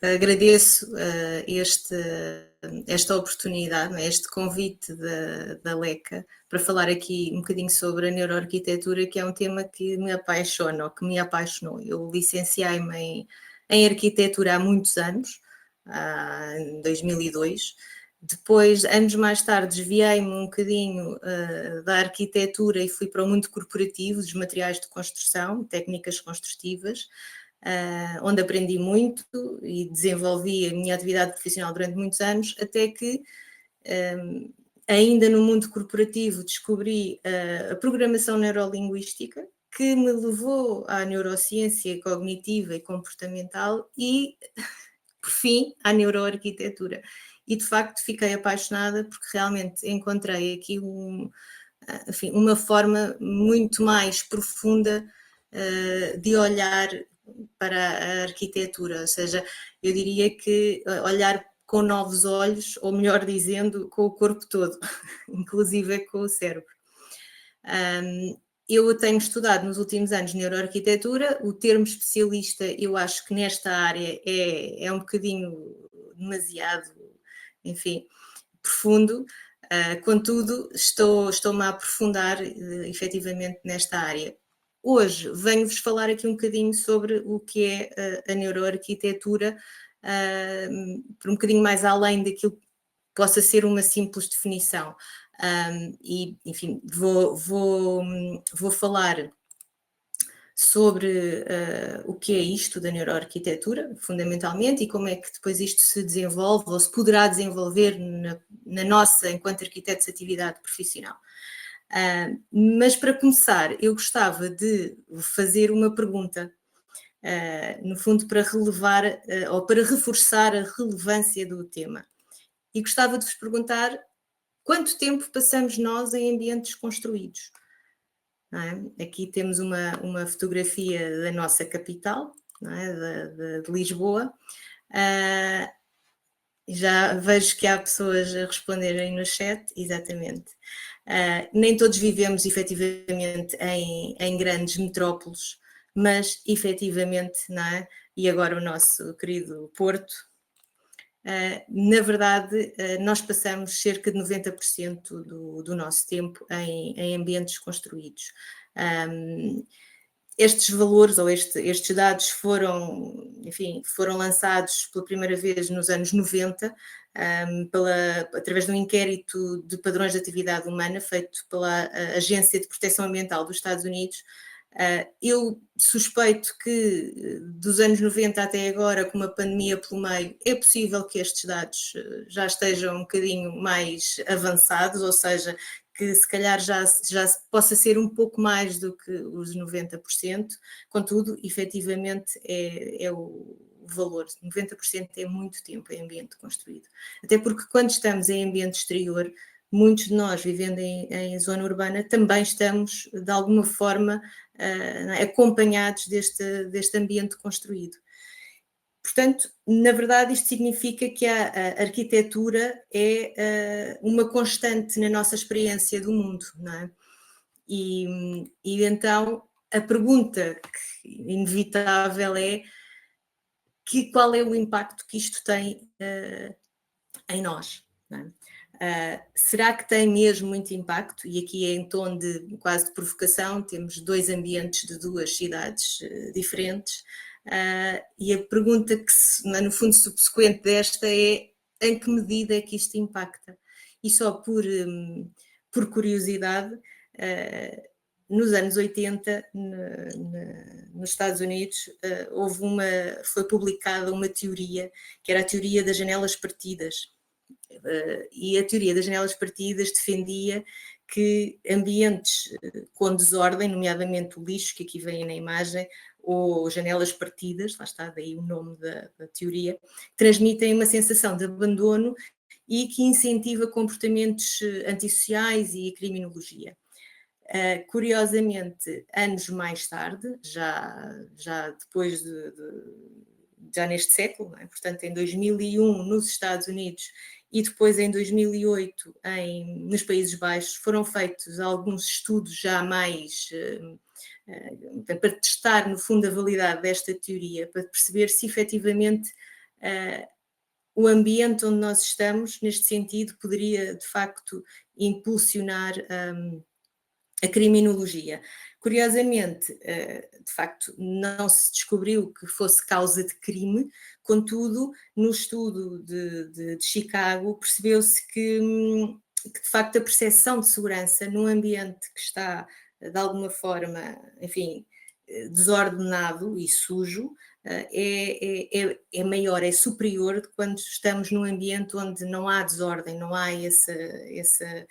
agradeço esta oportunidade, este convite da LECA para falar aqui um bocadinho sobre a neuroarquitetura, que é um tema que me apaixona, ou que me apaixonou. Eu licenciei-me em arquitetura há muitos anos, em 2002. Depois, anos mais tarde, desviei-me um bocadinho da arquitetura e fui para o mundo corporativo, dos materiais de construção, técnicas construtivas, onde aprendi muito e desenvolvi a minha atividade profissional durante muitos anos, até que, ainda no mundo corporativo, descobri a programação neurolinguística, que me levou à neurociência cognitiva e comportamental e, por fim, à neuroarquitetura. E, de facto, fiquei apaixonada porque realmente encontrei aqui uma forma muito mais profunda de olhar para a arquitetura, ou seja, eu diria que olhar com novos olhos, ou melhor dizendo, com o corpo todo, inclusive com o cérebro. Eu tenho estudado nos últimos anos neuroarquitetura, o termo especialista eu acho que nesta área é um bocadinho demasiado, enfim, profundo, contudo estou-me a aprofundar efetivamente nesta área. Hoje venho-vos falar aqui um bocadinho sobre o que é a neuroarquitetura, por um bocadinho mais além daquilo que possa ser uma simples definição. E, enfim, vou falar sobre o que é isto da neuroarquitetura, fundamentalmente, e como é que depois isto se desenvolve ou se poderá desenvolver na nossa, enquanto arquitetos, atividade profissional. Mas para começar, eu gostava de fazer uma pergunta, no fundo para relevar ou para reforçar a relevância do tema. E gostava de vos perguntar quanto tempo passamos nós em ambientes construídos? Não é? Aqui temos uma fotografia da nossa capital, não é? de Lisboa. Já vejo que há pessoas a responderem no chat, exatamente. Nem todos vivemos efetivamente em grandes metrópoles, mas efetivamente, não é? E agora o nosso querido Porto, na verdade, nós passamos cerca de 90% do nosso tempo em ambientes construídos. Estes valores ou estes dados foram lançados pela primeira vez nos anos 90, através de um inquérito de padrões de atividade humana feito pela Agência de Proteção Ambiental dos Estados Unidos. Eu suspeito que dos anos 90 até agora, com uma pandemia pelo meio, é possível que estes dados já estejam um bocadinho mais avançados, ou seja, que se calhar já possa ser um pouco mais do que os 90%, contudo, efetivamente é o valor, 90% é muito tempo em ambiente construído. Até porque quando estamos em ambiente exterior, muitos de nós vivendo em zona urbana também estamos, de alguma forma, acompanhados deste ambiente construído. Portanto, na verdade, isto significa que a arquitetura é uma constante na nossa experiência do mundo, não é? E então a pergunta inevitável é qual é o impacto que isto tem em nós, não é? Será que tem mesmo muito impacto? E aqui é em tom de quase de provocação, temos dois ambientes de duas cidades diferentes, e a pergunta que, no fundo, subsequente desta é em que medida é que isto impacta? E só por curiosidade, nos anos 80, nos Estados Unidos, foi publicada uma teoria, que era a teoria das janelas partidas. E a teoria das janelas partidas defendia que ambientes com desordem, nomeadamente o lixo, que aqui vem na imagem, ou janelas partidas, lá está daí o nome da teoria, transmitem uma sensação de abandono e que incentiva comportamentos antissociais e criminologia. Curiosamente, anos mais tarde, já depois já neste século, não é? Portanto, em 2001 nos Estados Unidos e depois em 2008 nos Países Baixos, foram feitos alguns estudos já mais para testar, no fundo, a validade desta teoria, para perceber se efetivamente o ambiente onde nós estamos, neste sentido, poderia de facto impulsionar a criminologia. Curiosamente, de facto, não se descobriu que fosse causa de crime, contudo, no estudo de Chicago, percebeu-se que de facto a percepção de segurança num ambiente que está, de alguma forma, enfim, desordenado e sujo, é maior, é superior de quando estamos num ambiente onde não há desordem, não há essa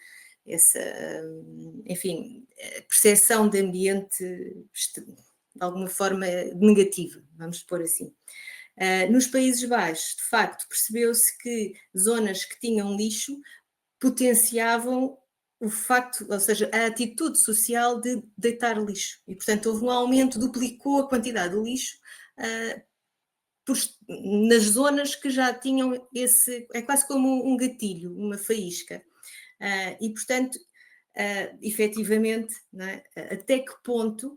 enfim, percepção de ambiente de alguma forma negativa, vamos pôr assim. Nos Países Baixos, de facto, percebeu-se que zonas que tinham lixo potenciavam o facto, ou seja, a atitude social de deitar lixo. E, portanto, houve um aumento, duplicou a quantidade de lixo nas zonas que já tinham esse. É quase como um gatilho, uma faísca. E, portanto, efetivamente, não é? Até que ponto,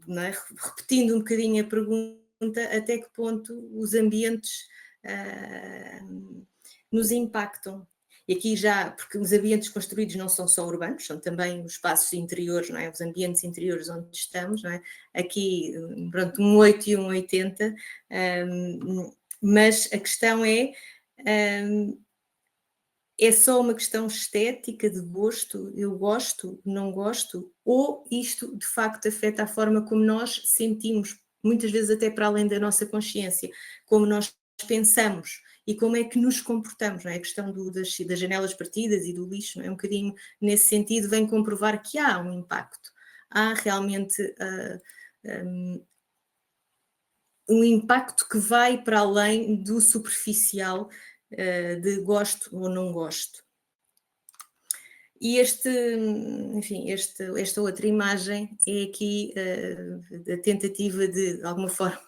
não é? Repetindo um bocadinho a pergunta, até que ponto os ambientes nos impactam? E aqui já, porque os ambientes construídos não são só urbanos, são também os espaços interiores, não é? Os ambientes interiores onde estamos, não é? Aqui, pronto, um 8 e um 80, mas a questão é só uma questão estética, de gosto, eu gosto, não gosto, ou isto de facto afeta a forma como nós sentimos, muitas vezes até para além da nossa consciência, como nós pensamos e como é que nos comportamos, não é? A questão das janelas partidas e do lixo, não é? Um bocadinho nesse sentido vem comprovar que há um impacto, há realmente um impacto que vai para além do superficial de gosto ou não gosto. E esta outra imagem é aqui a tentativa de alguma forma,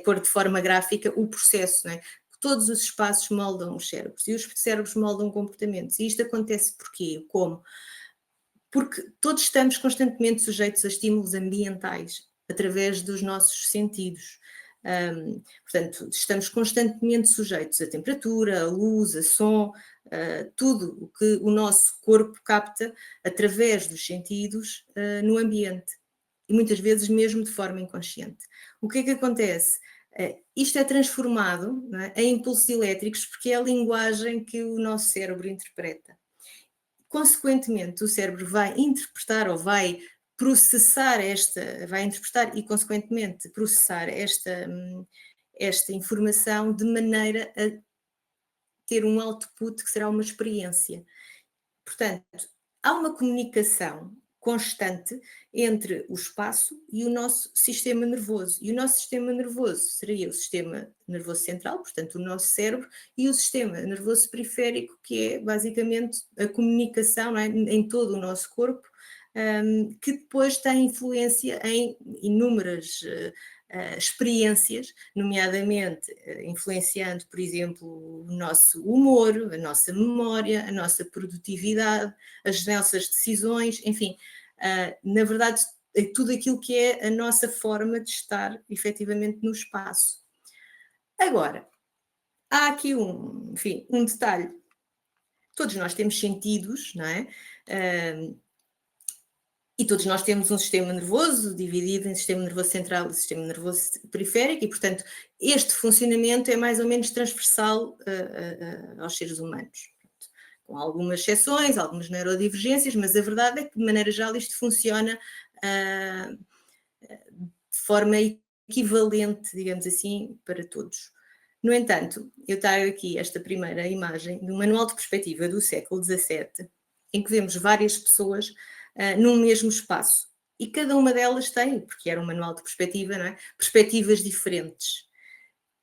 pôr de forma gráfica o processo, não é? Todos os espaços moldam os cérebros e os cérebros moldam comportamentos. E isto acontece porquê? Como? Porque todos estamos constantemente sujeitos a estímulos ambientais através dos nossos sentidos. Portanto, estamos constantemente sujeitos à temperatura, à luz, a som, tudo o que o nosso corpo capta através dos sentidos no ambiente. E muitas vezes mesmo de forma inconsciente. O que é que acontece? Isto é transformado, não é, em impulsos elétricos porque é a linguagem que o nosso cérebro interpreta. Consequentemente, o cérebro vai interpretar ou vai processar vai interpretar e, consequentemente, processar esta informação de maneira a ter um output que será uma experiência. Portanto, há uma comunicação constante entre o espaço e o nosso sistema nervoso. E o nosso sistema nervoso seria o sistema nervoso central, portanto, o nosso cérebro, e o sistema nervoso periférico, que é basicamente a comunicação, não é, em todo o nosso corpo, que depois tem influência em inúmeras experiências, nomeadamente influenciando, por exemplo, o nosso humor, a nossa memória, a nossa produtividade, as nossas decisões, enfim, na verdade, é tudo aquilo que é a nossa forma de estar efetivamente no espaço. Agora, há aqui um detalhe. Todos nós temos sentidos, não é? E todos nós temos um sistema nervoso dividido em sistema nervoso central e sistema nervoso periférico e, portanto, este funcionamento é mais ou menos transversal aos seres humanos. Com algumas exceções, algumas neurodivergências, mas a verdade é que, de maneira geral, isto funciona de forma equivalente, digamos assim, para todos. No entanto, eu trago aqui esta primeira imagem de um manual de perspectiva do século XVII, em que vemos várias pessoas num mesmo espaço. E cada uma delas tem, porque era um manual de perspectiva, não é? Perspectivas diferentes.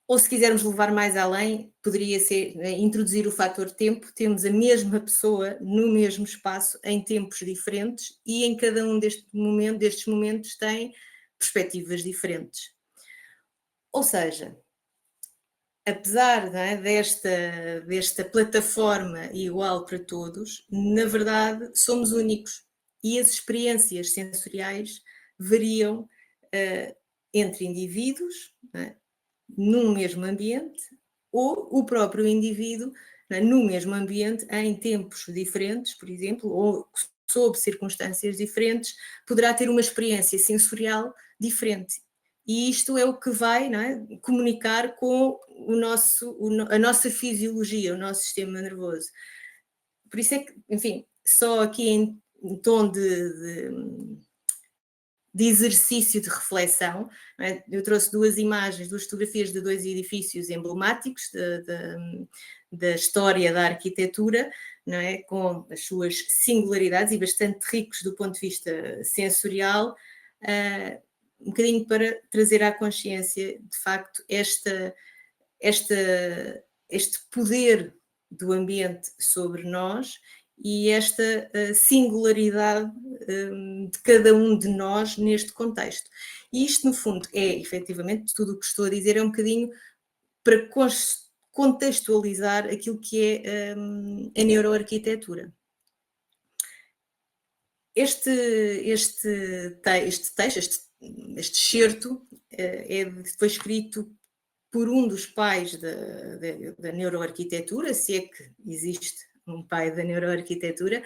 Ou se quisermos levar mais além, poderia ser introduzir o fator tempo, temos a mesma pessoa no mesmo espaço, em tempos diferentes, e em cada um destes momentos tem perspectivas diferentes. Ou seja, apesar, não é, desta plataforma igual para todos, na verdade somos únicos e as experiências sensoriais variam entre indivíduos, não é? Num mesmo ambiente, ou o próprio indivíduo, não é? No mesmo ambiente, em tempos diferentes, por exemplo, ou sob circunstâncias diferentes, poderá ter uma experiência sensorial diferente. E isto é o que vai, não é, comunicar com a nossa fisiologia, o nosso sistema nervoso. Por isso é que, enfim, só aqui em tom de exercício de reflexão, é? Eu trouxe duas imagens, duas fotografias de dois edifícios emblemáticos da história da arquitetura, não é? Com as suas singularidades e bastante ricos do ponto de vista sensorial, um bocadinho para trazer à consciência, de facto, este poder do ambiente sobre nós e esta singularidade de cada um de nós neste contexto. E isto, no fundo, é, efetivamente, tudo o que estou a dizer é um bocadinho para contextualizar aquilo que é a neuroarquitetura. Este texto, este excerto, foi escrito por um dos pais da neuroarquitetura, se é que existe um pai da neuroarquitetura,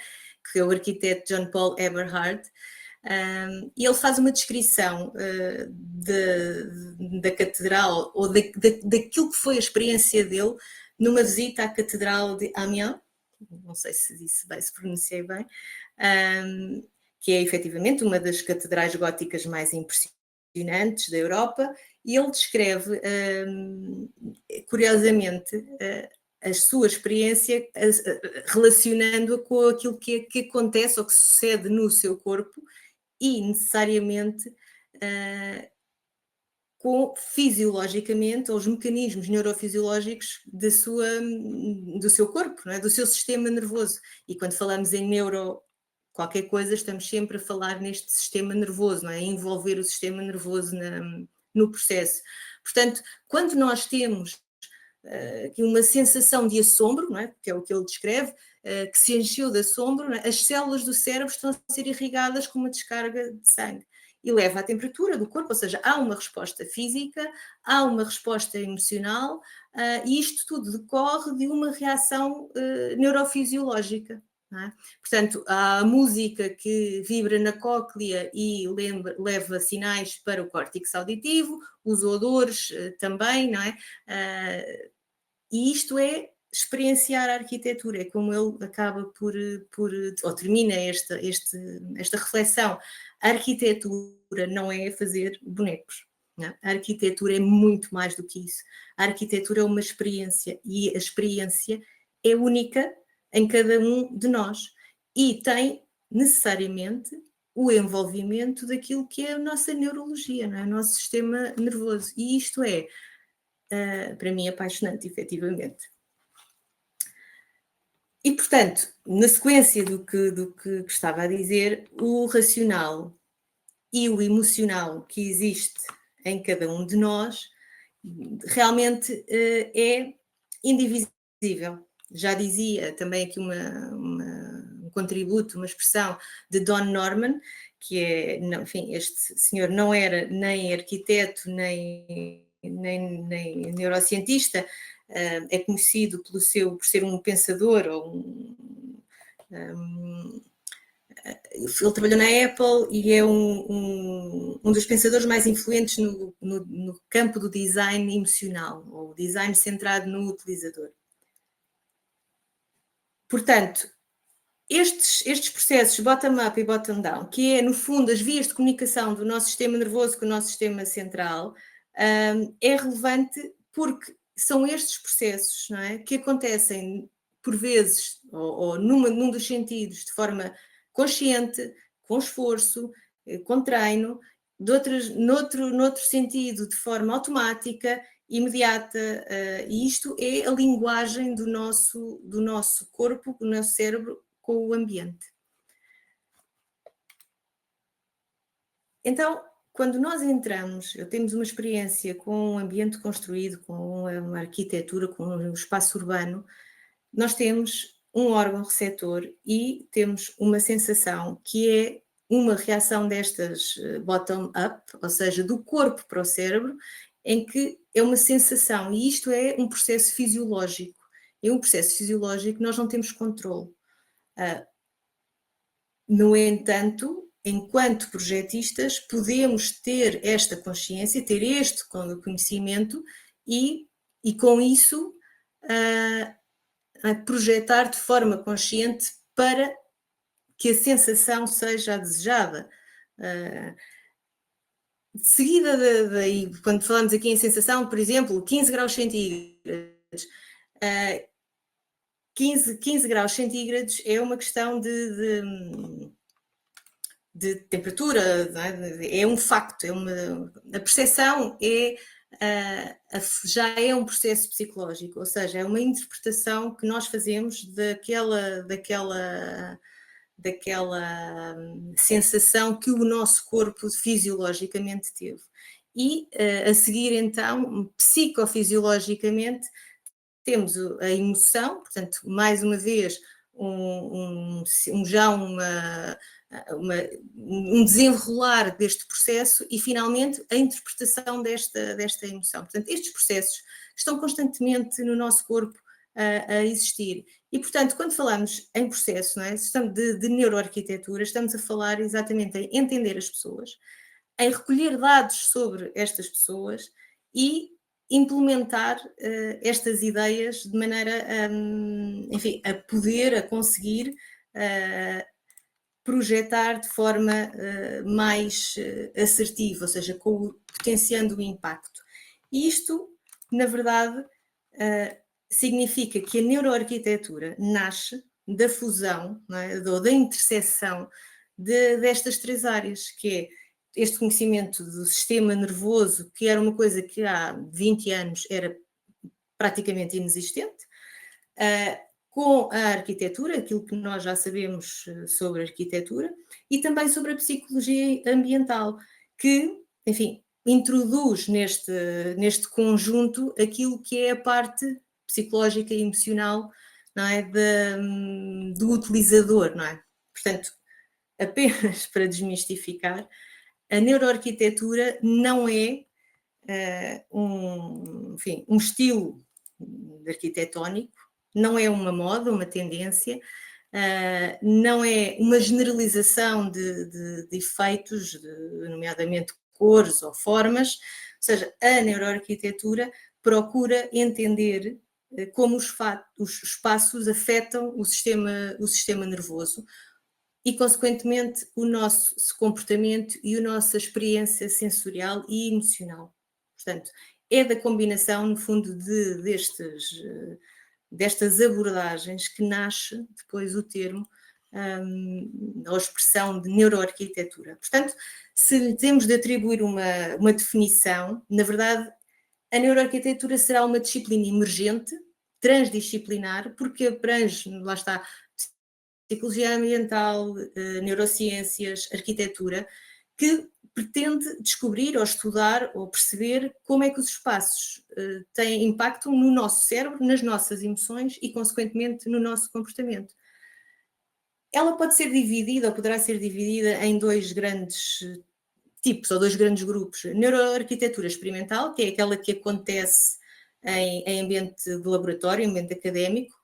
que é o arquiteto John Paul Eberhard, e ele faz uma descrição da catedral, ou daquilo que foi a experiência dele numa visita à catedral de Amiens, não sei se disse bem, se pronunciei bem, que é efetivamente uma das catedrais góticas mais impressionantes da Europa, e ele descreve, curiosamente, a sua experiência relacionando-a com aquilo que acontece ou que sucede no seu corpo e necessariamente com fisiologicamente ou os mecanismos neurofisiológicos do seu corpo, não é? Do seu sistema nervoso. E quando falamos em neuro qualquer coisa, estamos sempre a falar neste sistema nervoso, não é? Envolver o sistema nervoso no processo. Portanto, quando nós temos uma sensação de assombro, não é? Que é o que ele descreve, que se encheu de assombro, é? As células do cérebro estão a ser irrigadas com uma descarga de sangue e leva à temperatura do corpo, ou seja, há uma resposta física, há uma resposta emocional, e isto tudo decorre de uma reação neurofisiológica. É? Portanto, há a música que vibra na cóclea e leva sinais para o córtex auditivo, os odores também, não é? E isto é experienciar a arquitetura, é como ele acaba ou termina esta reflexão. A arquitetura não é fazer bonecos. Não é? A arquitetura é muito mais do que isso. A arquitetura é uma experiência e a experiência é única em cada um de nós e tem necessariamente o envolvimento daquilo que é a nossa neurologia, não é? O nosso sistema nervoso. E isto é, para mim, apaixonante, efetivamente. E, portanto, na sequência do que estava a dizer, o racional e o emocional que existe em cada um de nós realmente é indivisível. Já dizia também aqui um contributo, uma expressão de Don Norman, que é, enfim, este senhor não era nem arquiteto, nem neurocientista, é conhecido por ser um pensador ele trabalhou na Apple e é um dos pensadores mais influentes no campo do design emocional, ou design centrado no utilizador. Portanto, estes processos bottom-up e bottom-down, que é, no fundo, as vias de comunicação do nosso sistema nervoso com o nosso sistema central, é relevante porque são estes processos, não é, que acontecem, por vezes, ou num dos sentidos, de forma consciente, com esforço, com treino, noutro sentido, de forma automática, imediata, e isto é a linguagem do nosso corpo, do nosso cérebro, com o ambiente. Então, quando nós entramos, temos uma experiência com um ambiente construído, com uma arquitetura, com um espaço urbano, nós temos um órgão receptor e temos uma sensação que é uma reação destas bottom-up, ou seja, do corpo para o cérebro, em que é uma sensação, e isto é um processo fisiológico. É um processo fisiológico que nós não temos controle. No entanto, enquanto projetistas, podemos ter esta consciência, ter este conhecimento e com isso projetar de forma consciente para que a sensação seja a desejada. De seguida, quando falamos aqui em sensação, por exemplo, 15 graus centígrados. 15 graus centígrados é uma questão de temperatura, não é? É um facto, a percepção já é um processo psicológico, ou seja, é uma interpretação que nós fazemos daquela sensação que o nosso corpo fisiologicamente teve. E a seguir, então, psicofisiologicamente, temos a emoção, portanto, mais uma vez, um desenrolar deste processo e, finalmente, a interpretação desta emoção. Portanto, estes processos estão constantemente no nosso corpo a existir. E, portanto, quando falamos em processo, não é? de neuroarquitetura, estamos a falar exatamente em entender as pessoas, em recolher dados sobre estas pessoas e implementar estas ideias de maneira, enfim, a conseguir projetar de forma mais assertiva, ou seja, potenciando o impacto. E isto, na verdade, significa que a neuroarquitetura nasce da fusão, não é? Ou da interseção destas três áreas, que é este conhecimento do sistema nervoso, que era uma coisa que há 20 anos era praticamente inexistente, com a arquitetura, aquilo que nós já sabemos sobre a arquitetura, e também sobre a psicologia ambiental, que, enfim, introduz neste conjunto aquilo que é a parte psicológica e emocional, não é, do utilizador, não é? Portanto, apenas para desmistificar, a neuroarquitetura não é um estilo arquitetónico, não é uma moda, uma tendência, não é uma generalização de efeitos, nomeadamente cores ou formas, ou seja, a neuroarquitetura procura entender como os espaços afetam o sistema nervoso e, consequentemente, o nosso comportamento e a nossa experiência sensorial e emocional. Portanto, é da combinação, no fundo, destas abordagens que nasce depois o termo, a expressão de neuroarquitetura. Portanto, se lhe temos de atribuir uma definição, na verdade, a neuroarquitetura será uma disciplina emergente, transdisciplinar, porque abrange, lá está, psicologia ambiental, neurociências, arquitetura, que pretende descobrir ou estudar ou perceber como é que os espaços têm impacto no nosso cérebro, nas nossas emoções e, consequentemente, no nosso comportamento. Ela pode ser dividida ou poderá ser dividida em dois grandes tipos ou dois grandes grupos. Neuroarquitetura experimental, que é aquela que acontece em ambiente de laboratório, em ambiente académico,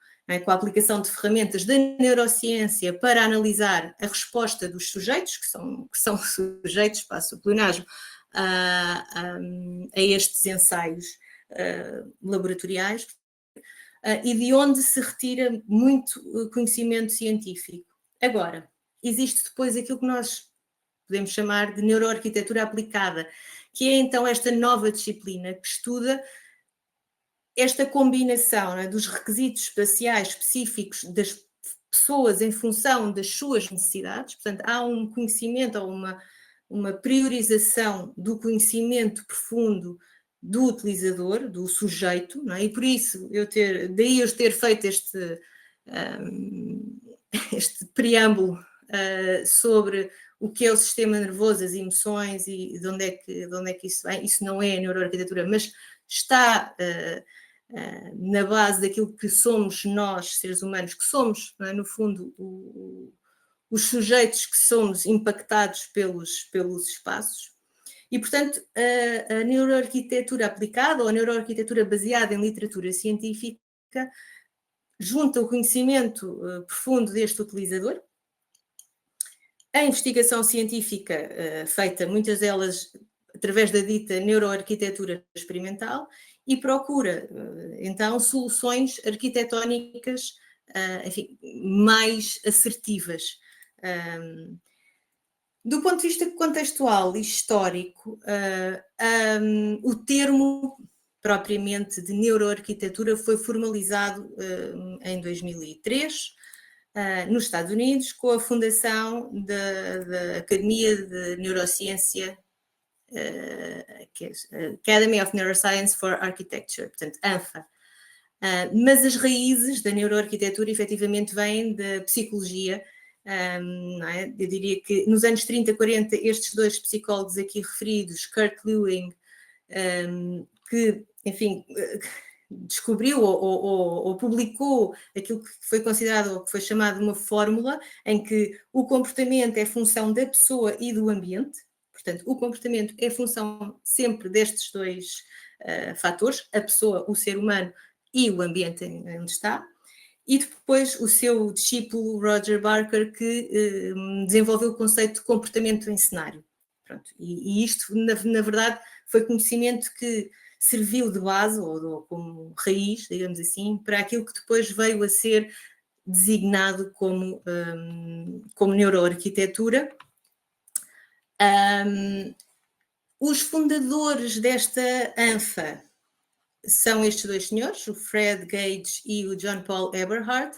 com a aplicação de ferramentas da neurociência para analisar a resposta dos sujeitos, que são sujeitos, passo o pleonasmo, a estes ensaios laboratoriais, e de onde se retira muito conhecimento científico. Agora, existe depois aquilo que nós podemos chamar de neuroarquitetura aplicada, que é então esta nova disciplina que estuda esta combinação, né, dos requisitos espaciais específicos das pessoas em função das suas necessidades. Portanto, há um conhecimento ou uma priorização do conhecimento profundo do utilizador, do sujeito, não é? E por isso daí eu ter feito este preâmbulo sobre o que é o sistema nervoso, as emoções e de onde é que isso vem. Isso não é a neuroarquitetura, mas está na base daquilo que somos nós, seres humanos, que somos, não é? No fundo, o os sujeitos que somos impactados pelos espaços. E, portanto, a neuroarquitetura aplicada ou a neuroarquitetura baseada em literatura científica junta o conhecimento profundo deste utilizador, a investigação científica feita, muitas delas através da dita neuroarquitetura experimental, e procura, então, soluções arquitetónicas, enfim, mais assertivas. Do ponto de vista contextual e histórico, o termo propriamente de neuroarquitetura foi formalizado em 2003, nos Estados Unidos, com a fundação da Academia de Neurociência, que é Academy of Neuroscience for Architecture, portanto, ANFA. Mas as raízes da neuroarquitetura efetivamente vêm da psicologia. Não é? Eu diria que nos anos 30, 40, estes dois psicólogos aqui referidos, Kurt Lewin, que, enfim, descobriu ou publicou aquilo que foi considerado ou que foi chamado uma fórmula em que o comportamento é função da pessoa e do ambiente. Portanto, o comportamento é função sempre destes dois fatores, a pessoa, o ser humano e o ambiente onde está. E depois o seu discípulo Roger Barker, que desenvolveu o conceito de comportamento em cenário. Pronto. E isto, na verdade, foi conhecimento que serviu de base, ou como raiz, digamos assim, para aquilo que depois veio a ser designado como neuroarquitetura. Os fundadores desta ANFA são estes dois senhores, o Fred Gage e o John Paul Eberhard,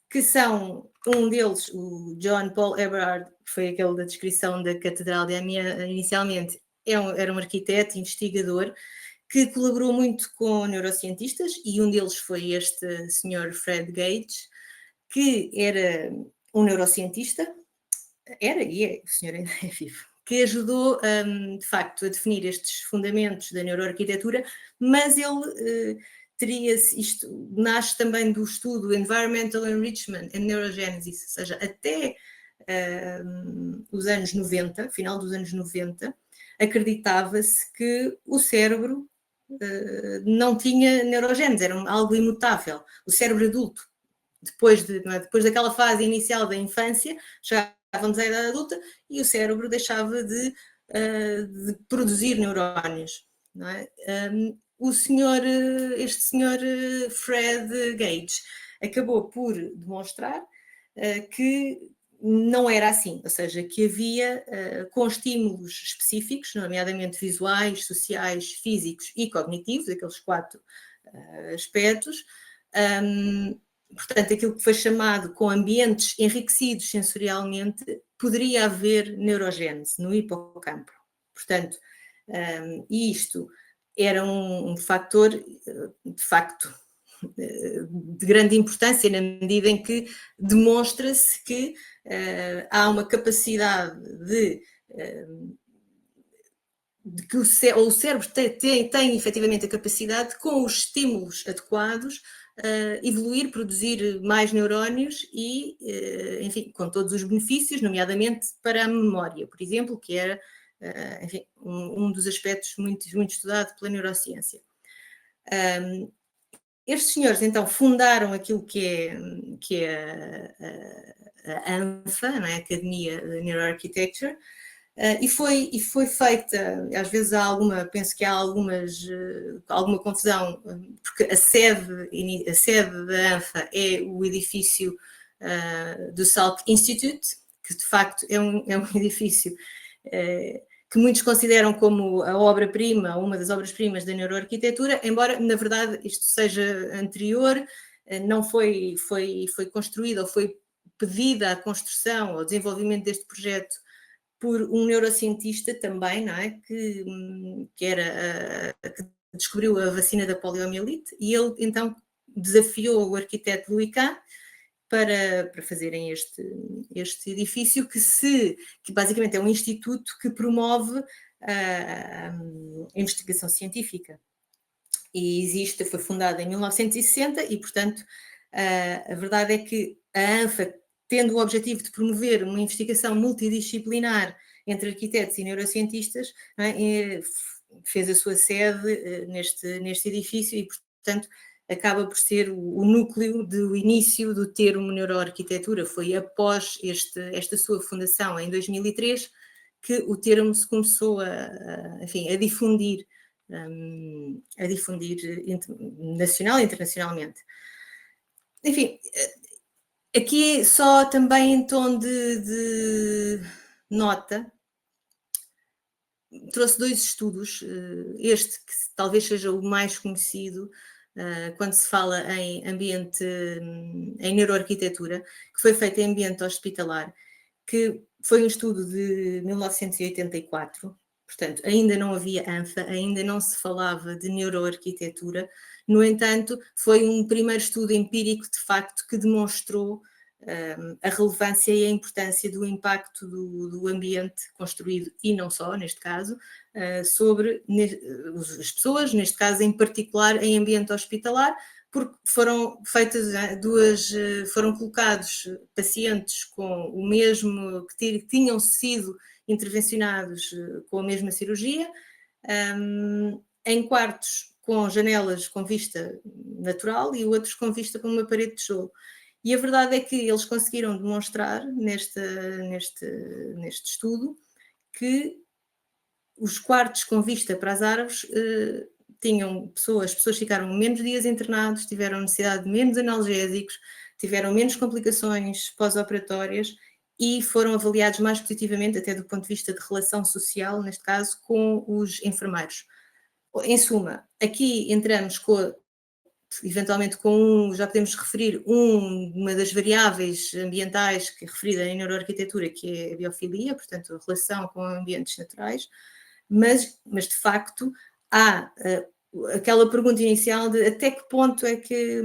que são, um deles, o John Paul Eberhard, que foi aquele da descrição da Catedral de Amiens inicialmente, era um arquiteto, investigador, que colaborou muito com neurocientistas, e um deles foi este senhor Fred Gage, que era um neurocientista, e é, o senhor ainda é vivo, que ajudou, de facto, a definir estes fundamentos da neuroarquitetura, mas ele isto nasce também do estudo Environmental Enrichment and Neurogenesis, ou seja, até os anos 90, final dos anos 90, acreditava-se que o cérebro não tinha neurogénese, era algo imutável. O cérebro adulto, depois daquela fase inicial da infância, chegávamos à idade adulta e o cérebro deixava de produzir neurónios. Não é? Este senhor Fred Gage acabou por demonstrar que não era assim, ou seja, que havia com estímulos específicos, nomeadamente visuais, sociais, físicos e cognitivos, aqueles 4 aspectos, portanto, aquilo que foi chamado com ambientes enriquecidos sensorialmente, poderia haver neurogénese no hipocampo. Portanto, e isto era um fator, de facto, de grande importância, na medida em que demonstra-se que há uma capacidade de que o cérebro tem efetivamente a capacidade, com os estímulos adequados, evoluir, produzir mais neurónios e, enfim, com todos os benefícios, nomeadamente para a memória, por exemplo, que era, enfim, um dos aspectos muito, muito estudado pela neurociência. Estes senhores, então, fundaram aquilo que é a ANFA, não é? A Academia de Neuroarchitecture, e foi feita, às vezes penso que há alguma confusão, porque a sede da ANFA é o edifício do Salk Institute, que de facto é um edifício que muitos consideram como a obra-prima, uma das obras-primas da neuroarquitetura, embora, na verdade, isto seja anterior, não foi construída ou foi pedida a construção ou desenvolvimento deste projeto por um neurocientista também, não é? Que descobriu a vacina da poliomielite, e ele então desafiou o arquiteto Louis Kahn para fazerem este edifício que basicamente é um instituto que promove a investigação científica. E foi fundada em 1960 e, portanto, a verdade é que a ANFA tendo o objetivo de promover uma investigação multidisciplinar entre arquitetos e neurocientistas, fez a sua sede neste edifício e, portanto, acaba por ser o núcleo do início do termo neuroarquitetura. Foi após esta sua fundação, em 2003, que o termo se começou a difundir, nacional e internacionalmente. Enfim, aqui só também em tom de nota, trouxe 2 estudos, este que talvez seja o mais conhecido, quando se fala em neuroarquitetura, que foi feito em ambiente hospitalar, que foi um estudo de 1984, portanto, ainda não havia ANFA, ainda não se falava de neuroarquitetura, no entanto, foi um primeiro estudo empírico, de facto, que demonstrou a relevância e a importância do impacto do ambiente construído, e não só, neste caso, sobre as pessoas, neste caso em particular em ambiente hospitalar, porque foram feitas foram colocados pacientes com o mesmo, que tinham sido intervencionados com a mesma cirurgia, em quartos com janelas com vista natural e outros com vista para uma parede de tijolo. E a verdade é que eles conseguiram demonstrar neste estudo que os quartos com vista para as árvores as pessoas ficaram menos dias internados, tiveram necessidade de menos analgésicos, tiveram menos complicações pós-operatórias e foram avaliados mais positivamente, até do ponto de vista de relação social, neste caso, com os enfermeiros. Em suma, aqui entramos eventualmente já podemos referir uma das variáveis ambientais que é referida em neuroarquitetura, que é a biofilia, portanto, a relação com ambientes naturais, mas de facto há aquela pergunta inicial de até que ponto é que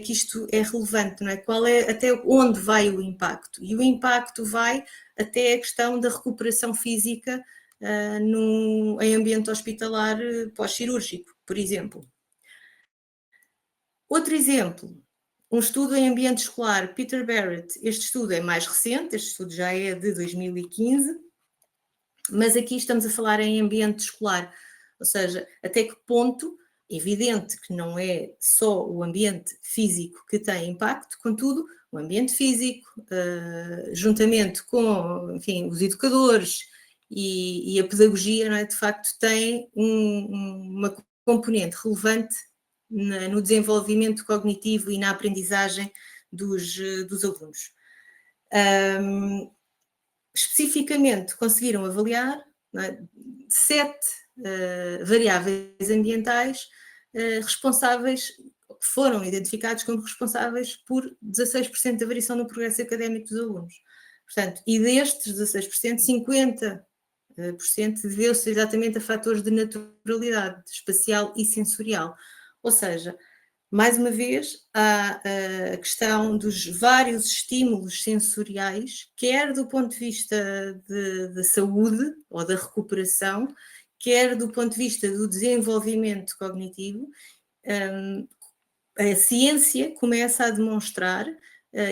isto é relevante, não é? Até onde vai o impacto? E o impacto vai até a questão da recuperação física em ambiente hospitalar pós-cirúrgico, por exemplo. Outro exemplo, um estudo em ambiente escolar, Peter Barrett. Este estudo é mais recente, este estudo já é de 2015, mas aqui estamos a falar em ambiente escolar, ou seja, até que ponto, evidente que não é só o ambiente físico que tem impacto, contudo, o ambiente físico, juntamente com, enfim, os educadores e a pedagogia, não é, de facto tem uma componente relevante no desenvolvimento cognitivo e na aprendizagem dos alunos. Especificamente, conseguiram avaliar 7 variáveis ambientais responsáveis, que foram identificados como responsáveis por 16% da variação no progresso académico dos alunos. Portanto, e destes 16%, 50% deveu-se exatamente a fatores de naturalidade espacial e sensorial. Ou seja, mais uma vez, há a questão dos vários estímulos sensoriais, quer do ponto de vista da saúde ou da recuperação, quer do ponto de vista do desenvolvimento cognitivo. A ciência começa a demonstrar,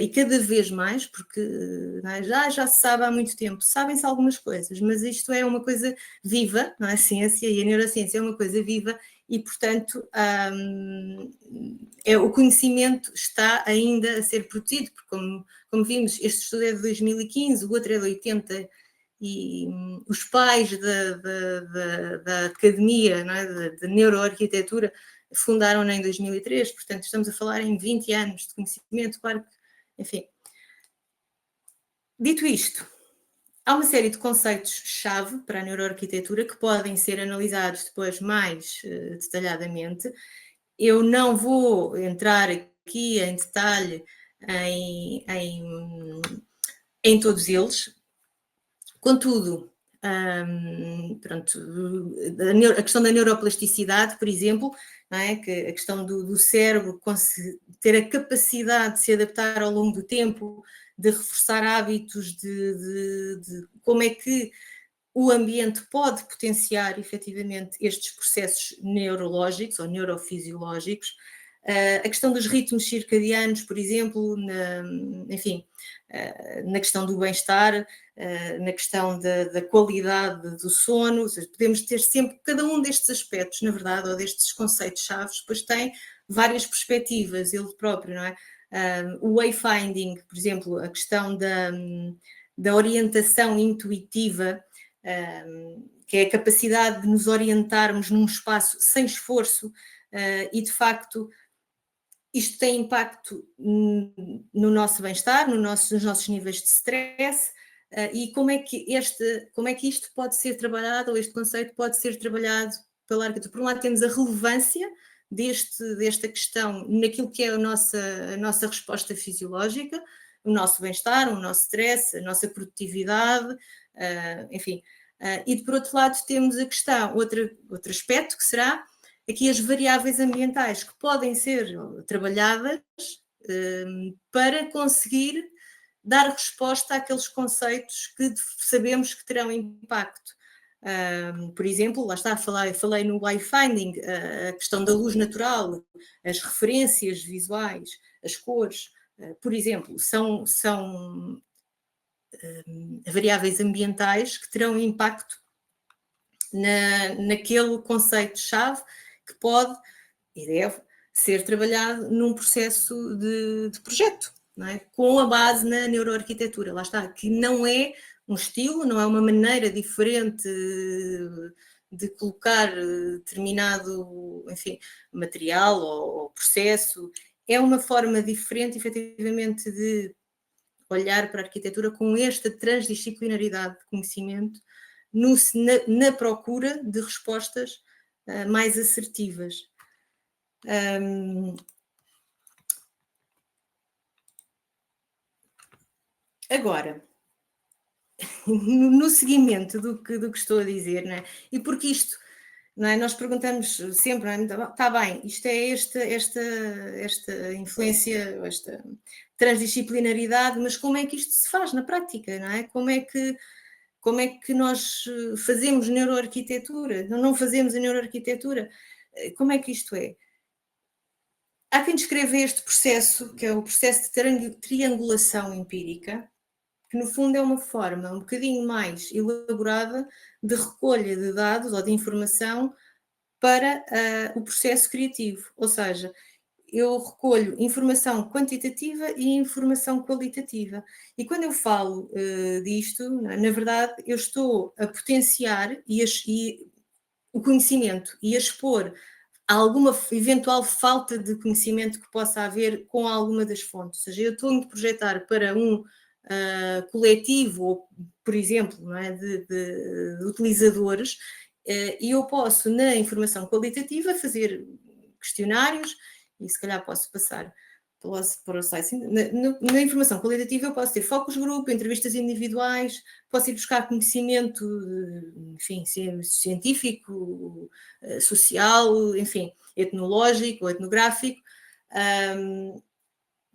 e cada vez mais, porque já se sabe há muito tempo, sabem-se algumas coisas, mas isto é uma coisa viva, não é? A ciência e a neurociência é uma coisa viva e, portanto, o conhecimento está ainda a ser protegido, porque como vimos, este estudo é de 2015, o outro é de 80, e os pais da Academia, não é? de Neuroarquitetura fundaram-na em 2003, portanto estamos a falar em 20 anos de conhecimento, claro que, enfim. Dito isto, há uma série de conceitos-chave para a neuroarquitetura que podem ser analisados depois mais detalhadamente. Eu não vou entrar aqui em detalhe em todos eles, contudo, pronto, a questão da neuroplasticidade, por exemplo, não é? Que a questão do cérebro ter a capacidade de se adaptar ao longo do tempo, de reforçar hábitos, de como é que o ambiente pode potenciar efetivamente estes processos neurológicos ou neurofisiológicos. A questão dos ritmos circadianos, por exemplo, enfim, na questão do bem-estar, na questão da qualidade do sono, ou seja, podemos ter sempre, cada um destes aspectos, na verdade, ou destes conceitos-chave, depois tem várias perspectivas, ele próprio, não é? O wayfinding, por exemplo, a questão da orientação intuitiva, que é a capacidade de nos orientarmos num espaço sem esforço, e de facto isto tem impacto no nosso bem-estar, nos nossos níveis de stress, e como é que isto pode ser trabalhado, ou este conceito pode ser trabalhado pela arquitetura. Por um lado temos a relevância desta questão naquilo que é a nossa resposta fisiológica, o nosso bem-estar, o nosso stress, a nossa produtividade, enfim. E por outro lado temos a questão, outro aspecto que será aqui as variáveis ambientais que podem ser trabalhadas para conseguir dar resposta àqueles conceitos que sabemos que terão impacto. Por exemplo, lá está, falei no wayfinding, a questão da luz natural, as referências visuais, as cores, por exemplo, são variáveis ambientais que terão impacto naquele conceito-chave que pode e deve ser trabalhado num processo de projeto, não é? Com a base na neuroarquitetura, lá está, que não é um estilo, não é uma maneira diferente de colocar determinado, enfim, material ou processo, é uma forma diferente, efetivamente, de olhar para a arquitetura com esta transdisciplinaridade de conhecimento na procura de respostas mais assertivas. Agora, no seguimento do que estou a dizer, não é? E porque isto, não é? Nós perguntamos sempre, não é? Está bem, isto é esta influência, esta transdisciplinaridade, mas como é que isto se faz na prática, não é? Como é que nós fazemos neuroarquitetura? Não fazemos a neuroarquitetura? Como é que isto é? Há quem descreva este processo, que é o processo de triangulação empírica, que no fundo é uma forma um bocadinho mais elaborada de recolha de dados ou de informação para o processo criativo. Ou seja, eu recolho informação quantitativa e informação qualitativa. E quando eu falo disto, na verdade, eu estou a potenciar o conhecimento e a expor alguma eventual falta de conhecimento que possa haver com alguma das fontes. Ou seja, eu estou a projetar para um coletivo, ou, por exemplo, não é, de utilizadores, e eu posso, na informação qualitativa, fazer questionários, e se calhar posso passar para o site. Na informação qualitativa eu posso ter focus group, entrevistas individuais, posso ir buscar conhecimento, enfim, científico, social, enfim, etnológico ou etnográfico,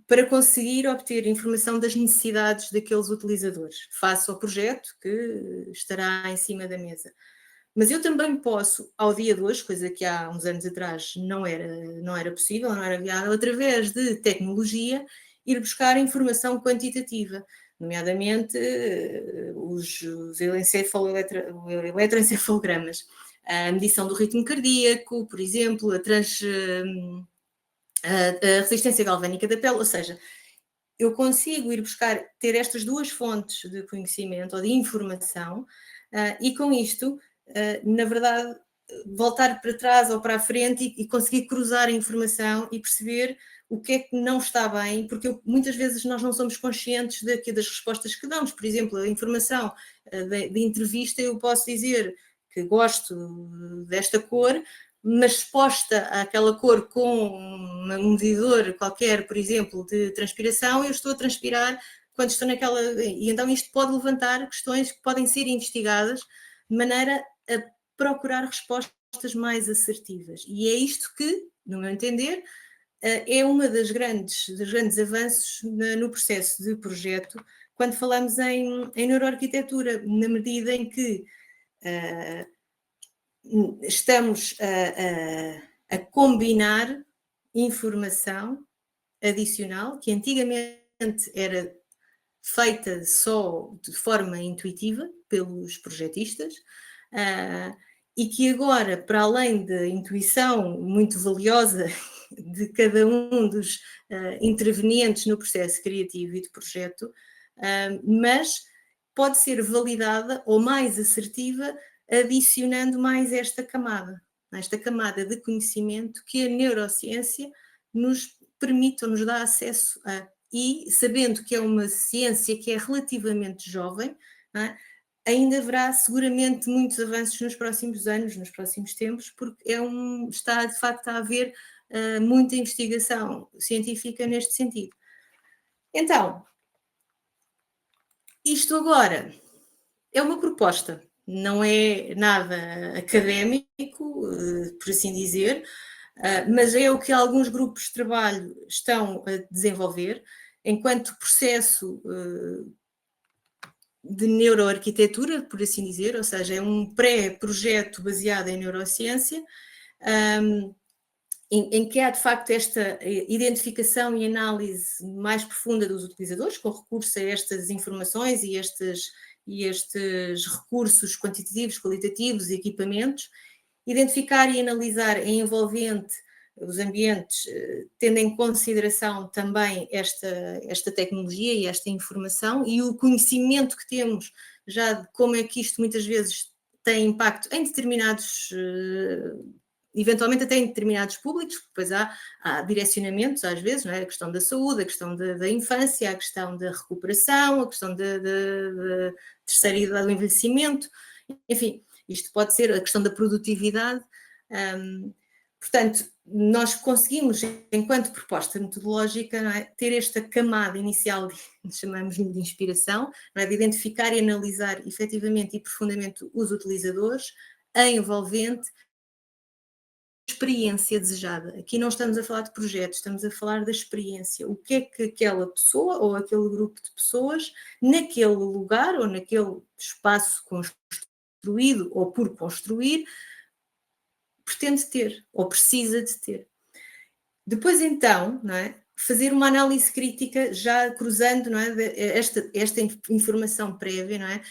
para conseguir obter informação das necessidades daqueles utilizadores, face ao projeto que estará em cima da mesa. Mas eu também posso, ao dia de hoje, coisa que há uns anos atrás não era possível, não era viável, através de tecnologia, ir buscar informação quantitativa, nomeadamente os eletroencefalogramas, a medição do ritmo cardíaco, por exemplo, a resistência galvânica da pele, ou seja, eu consigo ir buscar, ter estas duas fontes de conhecimento ou de informação, e com isto, na verdade, voltar para trás ou para a frente e conseguir cruzar a informação e perceber o que é que não está bem, porque muitas vezes nós não somos conscientes das respostas que damos. Por exemplo, a informação de entrevista, eu posso dizer que gosto desta cor, mas exposta àquela cor com um medidor qualquer, por exemplo, de transpiração, eu estou a transpirar quando estou naquela... E então isto pode levantar questões que podem ser investigadas de maneira a procurar respostas mais assertivas. E é isto que, no meu entender, é uma dos grandes avanços no processo de projeto, quando falamos em neuroarquitetura, na medida em que estamos a combinar informação adicional que antigamente era feita só de forma intuitiva pelos projetistas, e que agora, para além da intuição muito valiosa de cada um dos intervenientes no processo criativo e de projeto, mas pode ser validada ou mais assertiva, adicionando mais esta camada de conhecimento que a neurociência nos permite ou nos dá acesso a. E sabendo que é uma ciência que é relativamente jovem, ainda haverá seguramente muitos avanços nos próximos anos, nos próximos tempos, porque está de facto a haver muita investigação científica neste sentido. Então, isto agora é uma proposta, não é nada académico, por assim dizer, mas é o que alguns grupos de trabalho estão a desenvolver enquanto processo de neuroarquitetura, por assim dizer, ou seja, é um pré-projeto baseado em neurociência, em que há de facto esta identificação e análise mais profunda dos utilizadores, com recurso a estas informações e estes recursos quantitativos, qualitativos e equipamentos, identificar e analisar em envolvente os ambientes, tendo em consideração também esta tecnologia e esta informação e o conhecimento que temos já de como é que isto muitas vezes tem impacto em determinados, eventualmente até em determinados públicos, depois há direcionamentos às vezes, não é? A questão da saúde, a questão da infância, a questão da recuperação, a questão da terceira idade do envelhecimento, enfim, isto pode ser a questão da produtividade. Portanto, nós conseguimos, enquanto proposta metodológica, não é, ter esta camada inicial, chamamos-lhe de inspiração, não é, de identificar e analisar efetivamente e profundamente os utilizadores, a envolvente experiência desejada. Aqui não estamos a falar de projetos, estamos a falar da experiência. O que é que aquela pessoa ou aquele grupo de pessoas, naquele lugar ou naquele espaço construído ou por construir, pretende ter ou precisa de ter. Depois então, não é, fazer uma análise crítica já cruzando, não é, esta informação prévia, não é?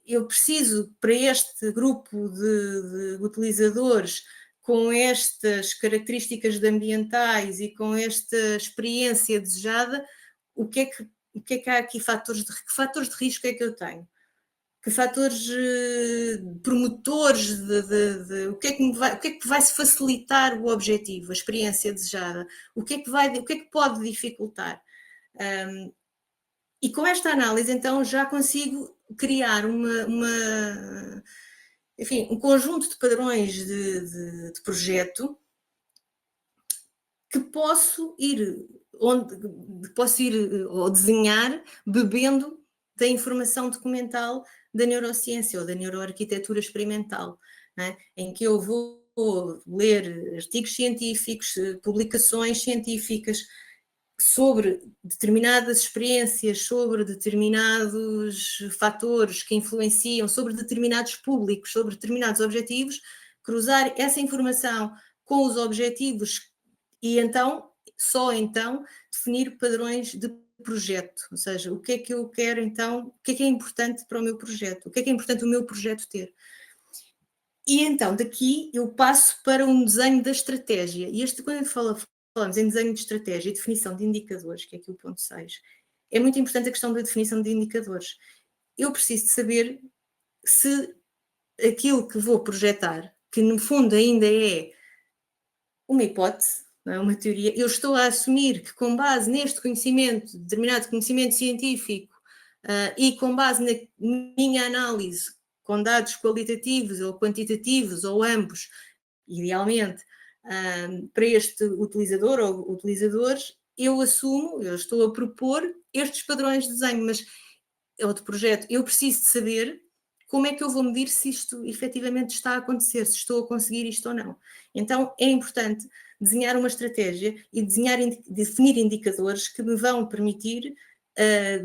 Eu preciso para este grupo de utilizadores com estas características ambientais e com esta experiência desejada, o que é que há aqui que fatores de risco é que eu tenho? Que fatores promotores o que é que vai se facilitar o objetivo, a experiência desejada, o que é que pode dificultar? E com esta análise, então, já consigo criar enfim, um conjunto de padrões de projeto que posso ir ou desenhar bebendo da informação documental da neurociência ou da neuroarquitetura experimental, é? Em que eu vou ler artigos científicos, publicações científicas sobre determinadas experiências, sobre determinados fatores que influenciam, sobre determinados públicos, sobre determinados objetivos, cruzar essa informação com os objetivos e então, só então, definir padrões de projeto, ou seja, o que é que eu quero então, o que é importante para o meu projeto, o que é importante o meu projeto ter. E então, daqui eu passo para um desenho da estratégia, e quando falamos em desenho de estratégia e definição de indicadores, que é aqui o ponto 6, é muito importante a questão da definição de indicadores. Eu preciso de saber se aquilo que vou projetar, que no fundo ainda é uma hipótese, não é uma teoria, eu estou a assumir que com base neste conhecimento, determinado conhecimento científico, e com base na minha análise, com dados qualitativos ou quantitativos, ou ambos, idealmente, para este utilizador ou utilizadores, eu estou a propor estes padrões de desenho, mas ou de projeto, eu preciso de saber como é que eu vou medir se isto efetivamente está a acontecer, se estou a conseguir isto ou não. Então é importante desenhar uma estratégia e definir indicadores que me vão permitir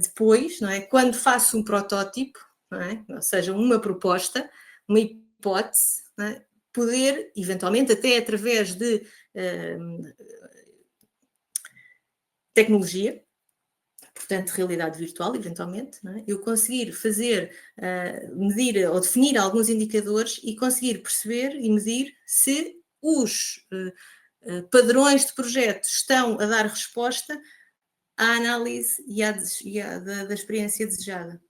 depois, não é, quando faço um protótipo, não é, ou seja, uma proposta, uma hipótese, não é, poder, eventualmente até através de tecnologia, portanto, realidade virtual, eventualmente, não é? Eu conseguir fazer, medir ou definir alguns indicadores e conseguir perceber e medir se os padrões de projeto estão a dar resposta à análise da experiência desejada.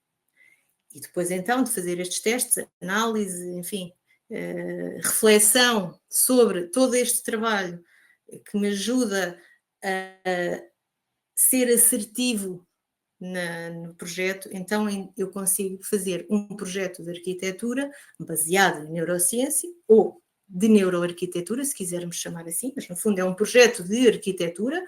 E depois, então, de fazer estes testes, análise, enfim, reflexão sobre todo este trabalho que me ajuda a ser assertivo no projeto, então eu consigo fazer um projeto de arquitetura baseado em neurociência ou de neuroarquitetura, se quisermos chamar assim, mas no fundo é um projeto de arquitetura,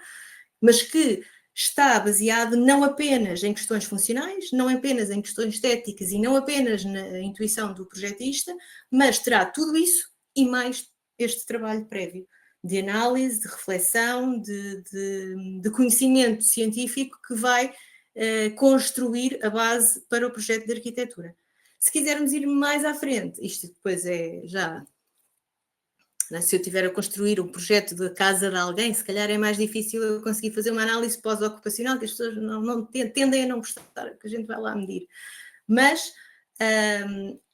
mas que está baseado não apenas em questões funcionais, não apenas em questões estéticas e não apenas na intuição do projetista, mas terá tudo isso e mais este trabalho prévio de análise, de reflexão, de conhecimento científico que vai construir a base para o projeto de arquitetura. Se quisermos ir mais à frente, isto depois é já... Se eu estiver a construir um projeto de casa de alguém, se calhar é mais difícil eu conseguir fazer uma análise pós-ocupacional, que as pessoas não tendem a não gostar, que a gente vai lá medir. Mas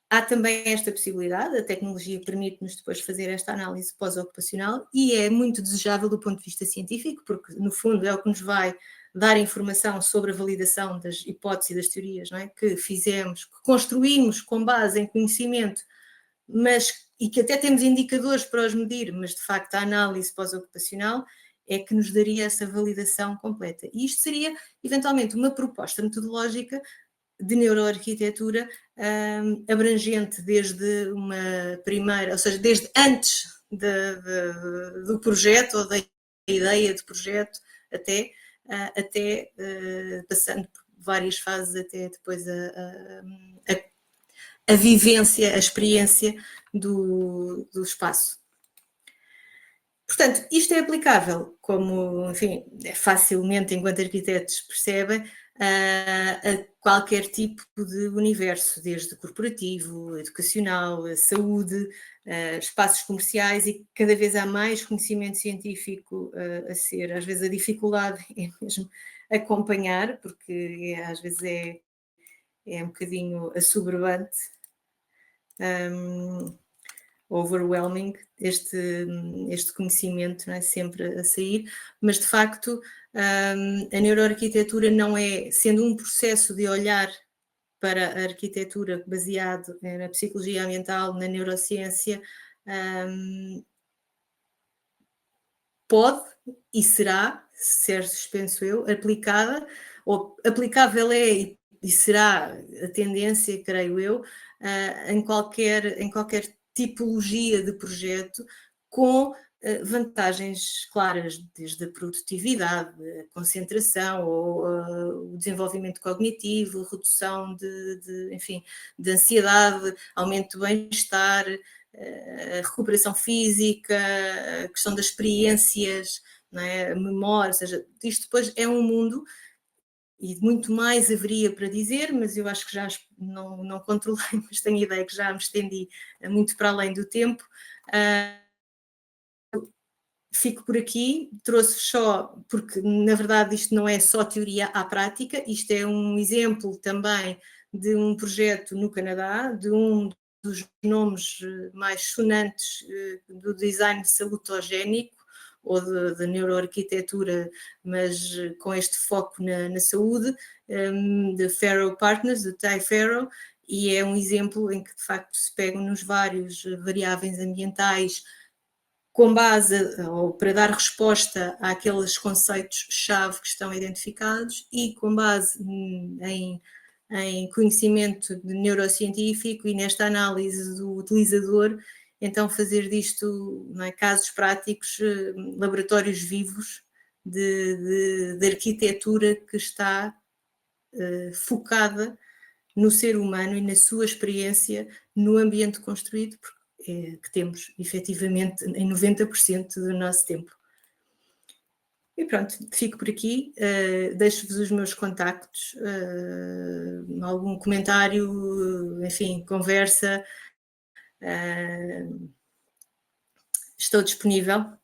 há também esta possibilidade, a tecnologia permite-nos depois fazer esta análise pós-ocupacional e é muito desejável do ponto de vista científico, porque no fundo é o que nos vai dar informação sobre a validação das hipóteses e das teorias, não é? Que fizemos, que construímos com base em conhecimento, e que até temos indicadores para os medir, mas de facto a análise pós-ocupacional é que nos daria essa validação completa. E isto seria, eventualmente, uma proposta metodológica de neuroarquitetura abrangente desde uma primeira, ou seja, desde antes do projeto ou da ideia de projeto até passando por várias fases até depois a vivência, a experiência do espaço. Portanto, isto é aplicável, como, enfim, facilmente, enquanto arquitetos percebem, a qualquer tipo de universo, desde corporativo, educacional, saúde, espaços comerciais, e cada vez há mais conhecimento científico a ser, às vezes a dificuldade é mesmo acompanhar, porque às vezes é um bocadinho assoberbante, overwhelming, este conhecimento, não é? Sempre a sair, mas de facto a neuroarquitetura não é, sendo um processo de olhar para a arquitetura baseado na psicologia ambiental, na neurociência, pode e será, penso eu, aplicada, ou aplicável é e será a tendência, creio eu, em qualquer tipologia de projeto, com vantagens claras, desde a produtividade, a concentração, ou o desenvolvimento cognitivo, redução enfim, de ansiedade, aumento do bem-estar, a recuperação física, a questão das experiências, não é? A memória, ou seja, isto depois é um mundo, e muito mais haveria para dizer, mas eu acho que já não controlei, mas tenho a ideia que já me estendi muito para além do tempo. Fico por aqui, trouxe só, porque na verdade isto não é só teoria à prática, isto é um exemplo também de um projeto no Canadá, de um dos nomes mais sonantes do design salutogénico, ou de neuroarquitetura, mas com este foco na saúde, de Farrow Partners, do Ty Farrow, e é um exemplo em que de facto se pegam nos vários variáveis ambientais com base, ou para dar resposta àqueles conceitos-chave que estão identificados, e com base em conhecimento neurocientífico e nesta análise do utilizador, então fazer disto, não é, casos práticos, laboratórios vivos de arquitetura que está focada no ser humano e na sua experiência no ambiente construído, que temos efetivamente em 90% do nosso tempo. E pronto, fico por aqui, deixo-vos os meus contactos, algum comentário, enfim, conversa, Estou disponível.